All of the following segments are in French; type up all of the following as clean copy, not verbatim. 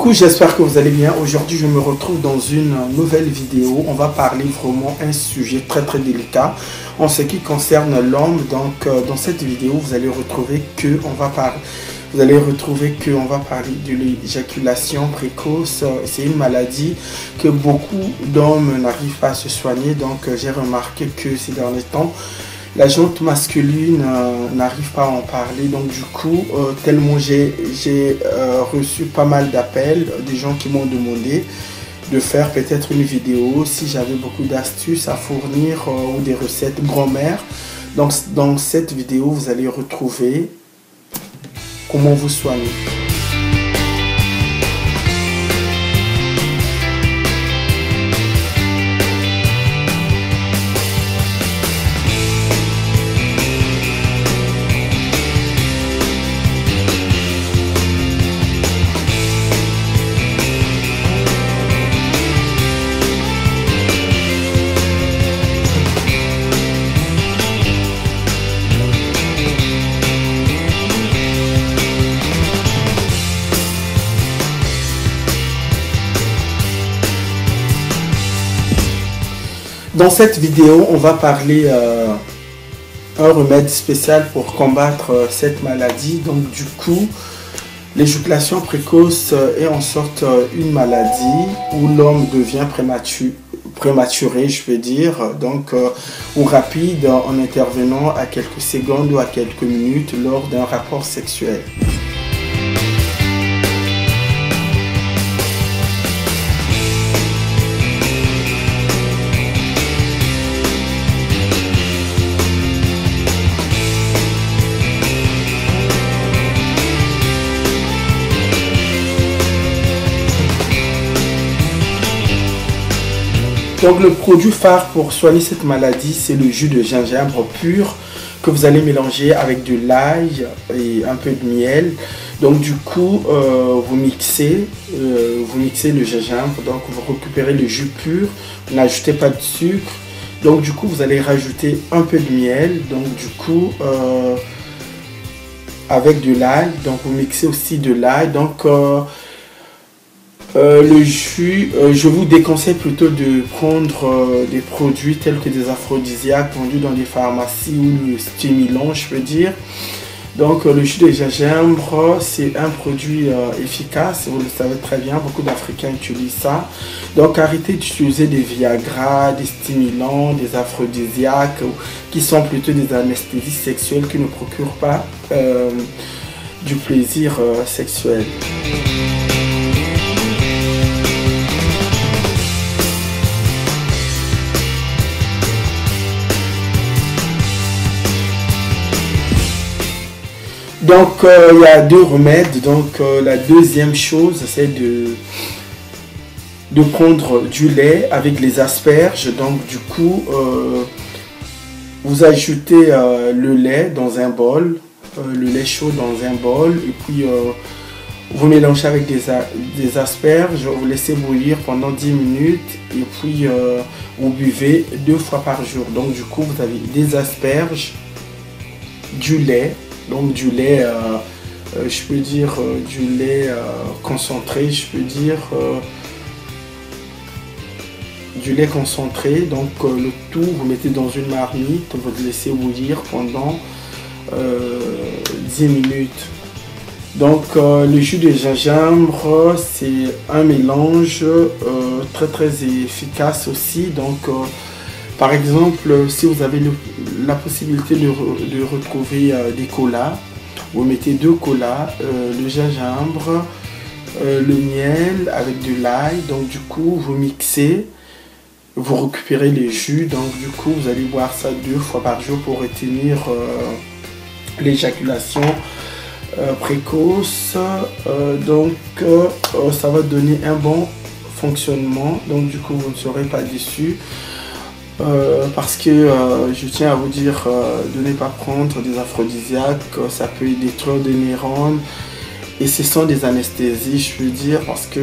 Coucou, j'espère que vous allez bien. Aujourd'hui, je me retrouve dans une nouvelle vidéo. On va parler vraiment un sujet très délicat en ce qui concerne l'homme. Donc, dans cette vidéo, vous allez retrouver que on va parler de l'éjaculation précoce. C'est une maladie que beaucoup d'hommes n'arrivent pas à se soigner. Donc, j'ai remarqué que ces derniers temps, la gente masculine n'arrive pas à en parler, donc du coup, tellement j'ai reçu pas mal d'appels, des gens qui m'ont demandé de faire peut-être une vidéo si j'avais beaucoup d'astuces à fournir ou des recettes grand-mère. Donc dans cette vidéo, vous allez retrouver comment vous soigner. Dans cette vidéo, on va parler un remède spécial pour combattre cette maladie. Donc du coup, l'éjaculation précoce est en sorte une maladie où l'homme devient prématuré, je veux dire, donc ou rapide en intervenant à quelques secondes ou à quelques minutes lors d'un rapport sexuel. Donc le produit phare pour soigner cette maladie, c'est le jus de gingembre pur que vous allez mélanger avec de l'ail et un peu de miel. Donc du coup, vous mixez le gingembre, donc vous récupérez le jus pur, vous n'ajoutez pas de sucre. Donc du coup, vous allez rajouter un peu de miel, donc du coup, avec de l'ail, donc vous mixez aussi de l'ail. Donc le jus, je vous déconseille plutôt de prendre des produits tels que des aphrodisiaques vendus dans des pharmacies ou le stimulant, je veux dire. Donc le jus de gingembre, c'est un produit efficace, vous le savez très bien, beaucoup d'Africains utilisent ça. Donc arrêtez d'utiliser des Viagra, des stimulants, des aphrodisiaques, qui sont plutôt des anesthésies sexuelles qui ne procurent pas du plaisir sexuel. Donc il y a deux remèdes. Donc la deuxième chose, c'est de prendre du lait avec les asperges. Donc du coup, vous ajoutez le lait dans un bol, le lait chaud dans un bol, et puis vous mélangez avec des asperges, vous laissez bouillir pendant 10 minutes, et puis vous buvez 2 fois par jour. Donc du coup, vous avez des asperges, du lait. Donc du lait, je peux dire du lait concentré, du lait concentré. Donc le tout, vous mettez dans une marmite, vous le laissez bouillir pendant 10 minutes. Donc le jus de gingembre, c'est un mélange très efficace aussi. Donc par exemple, si vous avez la possibilité de retrouver des colas, vous mettez 2 colas, le gingembre, le miel avec de l'ail. Donc du coup, vous mixez, vous récupérez les jus. Donc du coup, vous allez boire ça 2 fois par jour pour retenir l'éjaculation précoce. Donc ça va donner un bon fonctionnement. Donc du coup, vous ne serez pas déçus. Parce que je tiens à vous dire de ne pas prendre des aphrodisiaques, ça peut détruire des neurones, et ce sont des anesthésies, je veux dire, parce que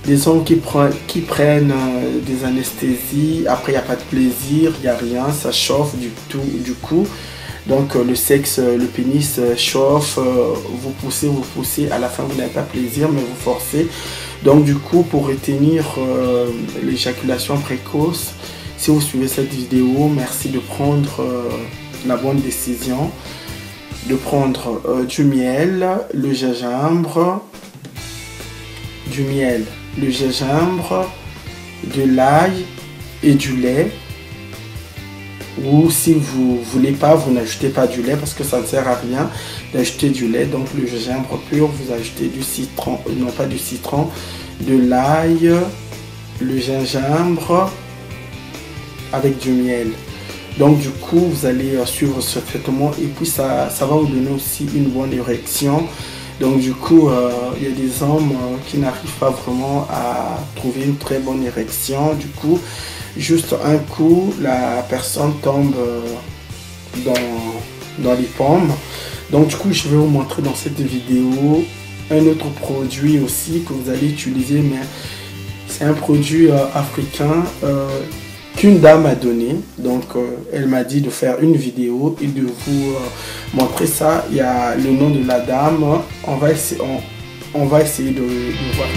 des hommes qui prennent des anesthésies, après il n'y a pas de plaisir, il n'y a rien, ça chauffe du coup. Donc le sexe, le pénis chauffe, vous poussez, à la fin vous n'avez pas plaisir mais vous forcez. Donc du coup, pour retenir l'éjaculation précoce, si vous suivez cette vidéo, merci de prendre la bonne décision, de prendre du miel, le gingembre, de l'ail et du lait. Ou si vous voulez pas, vous n'ajoutez pas du lait parce que ça ne sert à rien d'ajouter du lait. Donc le gingembre pur, vous ajoutez du citron, non pas du citron, de l'ail, le gingembre avec du miel. Donc du coup, vous allez suivre ce traitement et puis ça va vous donner aussi une bonne érection. Donc du coup, il y a des hommes qui n'arrivent pas vraiment à trouver une très bonne érection. Du coup, juste un coup, la personne tombe dans les pommes. Donc du coup, je vais vous montrer dans cette vidéo un autre produit aussi que vous allez utiliser, mais c'est un produit africain qu'une dame a donné. Donc elle m'a dit de faire une vidéo et de vous montrer ça. Il y a le nom de la dame. On va essayer de voir.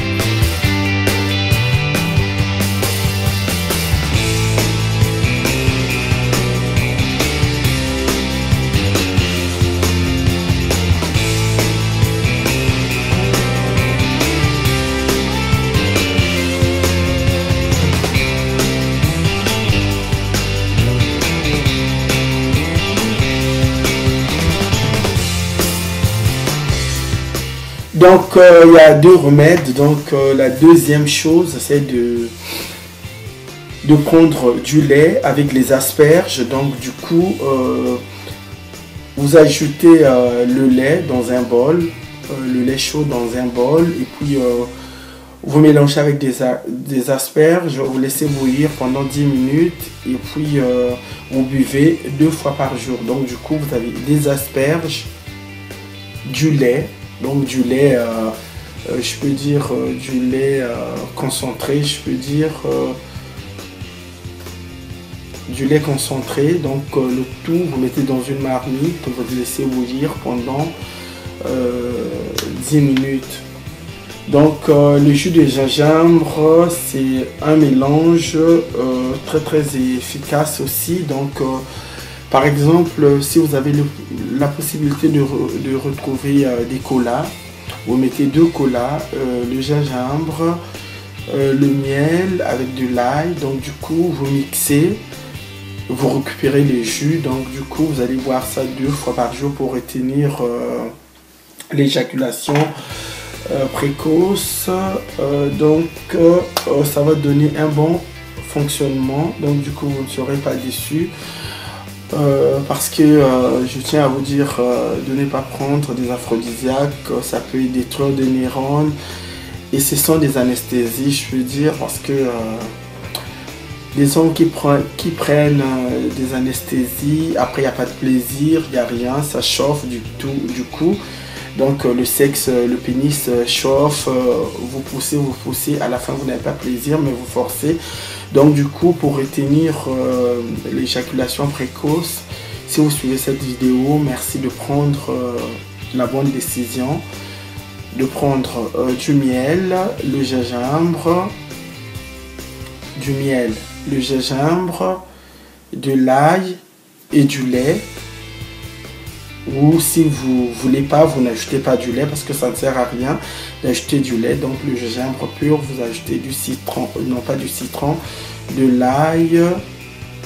Donc il y a deux remèdes. Donc la deuxième chose, c'est de prendre du lait avec les asperges. Donc du coup, vous ajoutez le lait dans un bol, le lait chaud dans un bol, et puis vous mélangez avec des asperges, vous laissez bouillir pendant 10 minutes, et puis vous buvez 2 fois par jour. Donc du coup, vous avez des asperges, du lait. Donc du lait, je peux dire du lait concentré, du lait concentré. Donc le tout, vous mettez dans une marmite, vous laissez bouillir pendant 10 minutes. Donc le jus de gingembre, c'est un mélange très efficace aussi. Donc par exemple, si vous avez la possibilité de retrouver des colas, vous mettez 2 colas, le gingembre, le miel avec de l'ail. Donc du coup, vous mixez, vous récupérez les jus. Donc du coup, vous allez boire ça 2 fois par jour pour retenir l'éjaculation précoce. Donc ça va donner un bon fonctionnement. Donc du coup, vous ne serez pas déçus. Parce que je tiens à vous dire de ne pas prendre des aphrodisiaques, ça peut détruire des neurones et ce sont des anesthésies, je veux dire, parce que les hommes qui prennent des anesthésies, après il n'y a pas de plaisir, il n'y a rien, ça chauffe du coup. Donc le sexe, le pénis chauffe, vous poussez, à la fin vous n'avez pas plaisir mais vous forcez. Donc du coup, pour retenir l'éjaculation précoce, si vous suivez cette vidéo, merci de prendre la bonne décision, de prendre du miel, le gingembre, de l'ail et du lait. Ou si vous voulez pas, vous n'ajoutez pas du lait parce que ça ne sert à rien d'ajouter du lait. Donc le gingembre pur, vous ajoutez du citron, non pas du citron, de l'ail,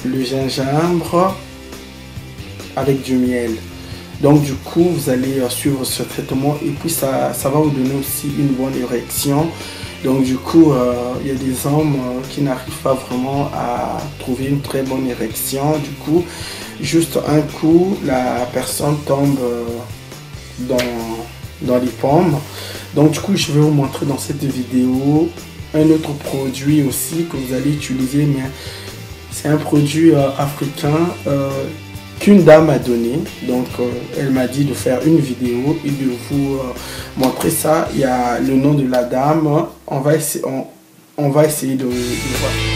le gingembre avec du miel. Donc du coup, vous allez suivre ce traitement et puis ça va vous donner aussi une bonne érection. Donc du coup, il y a des hommes qui n'arrivent pas vraiment à trouver une très bonne érection. Du coup, juste un coup, la personne tombe dans les pommes. Donc du coup, je vais vous montrer dans cette vidéo un autre produit aussi que vous allez utiliser, mais c'est un produit africain qu'une dame a donné. Donc elle m'a dit de faire une vidéo et de vous montrer ça. Il y a le nom de la dame. On va essayer de voir.